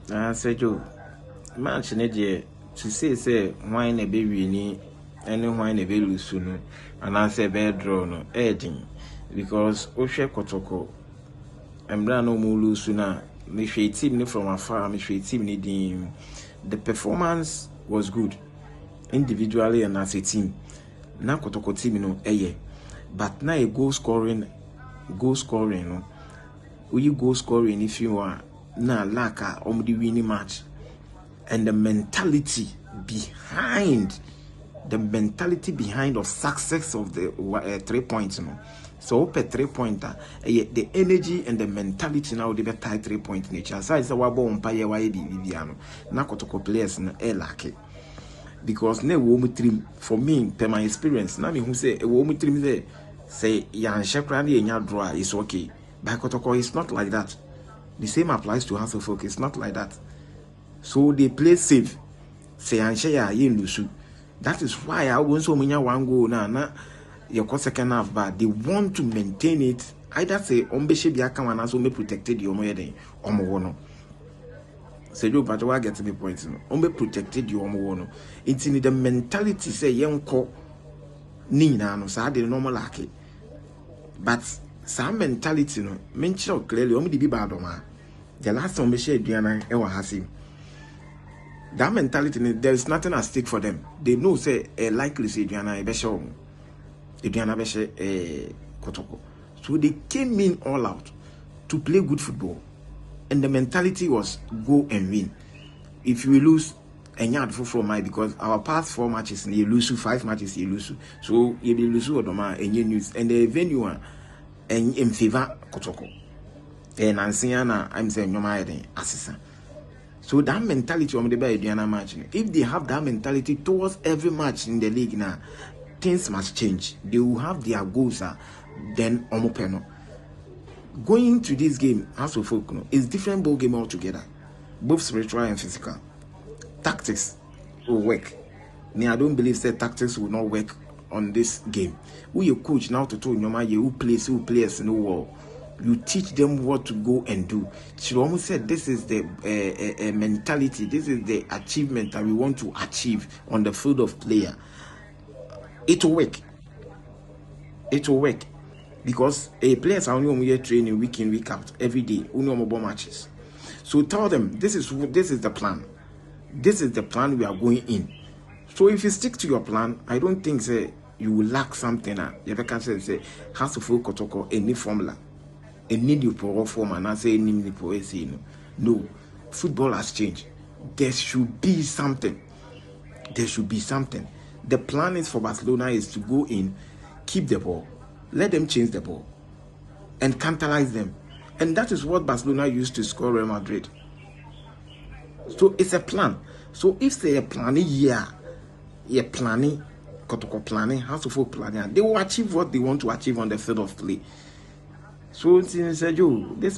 Say Joe, match to say why a baby ni any wine a baby soon, and I say bed draw no edging because Oshe Kotoko and Brano Mulu sooner. Me team from afar, me team needing the performance was good individually and as a team. Now Kotoko team but now a goal scoring no. You go scoring if you are now like the winning match, and the mentality behind of success of the 3 points, so per 3 pointer, the energy and the mentality now they be tie 3 point nature. So it's a wabo umpire why Viviano. Now Kotoko players no lucky because ne womu trim for me per my experience. Now me who say a womu trim there say yan shekrani and ya draw is okay. But Kotoko is not like that. The same applies to House of Folk. It's not like that. So they play safe. Say and share yin lusu. That is why I want so many one goal now. Your second half, but they want to maintain it. Either say Ombeshe Biaka and also me protected your mother Omowono. Say you but I get to the point. Ombe protected your Omowono. It's in the mentality say young ko Nina no sa the normal like. But some mentality no mention clearly only be bad ma. The last time we share Diana Ewa Hasim. That mentality there is nothing at stake for them. They know say likely say Diana Ebesho Diana Beshe Kotoko. So they came in all out to play good football. And the mentality was go and win. If you lose and you had from my because our past 4 matches you lose 5 matches you lose. So you will lose Odoma and you news and the venue and in favor Kotoko. And I'm saying no matter assistant. So that mentality on the by Diana match. If they have that mentality towards every match in the league now, things must change. They will have their goals then omopeno. Going to this game, House of Folk, is different ball game altogether. Both spiritual and physical. Tactics will work. Now I don't believe that tactics will not work on this game. Who your coach now to tell you who plays in the world. You teach them what to go and do. She almost said this is the mentality, this is the achievement that we want to achieve on the field of player. It will work. It will work. Because players are only training week in, week out, every day, only mobile matches. So tell them this is the plan. This is the plan we are going in. So if you stick to your plan, I don't think say you will lack something. You can say has to full Kotoko any formula. A need you for form and I say need for no. Football has changed. There should be something. There should be something. The plan is for Barcelona is to go in, keep the ball, let them change the ball, and counterize them. And that is what Barcelona used to score Real Madrid. So it's a plan. So if they are planning Kotoko planning, House of Folk planning, they will achieve what they want to achieve on the field of play. So, this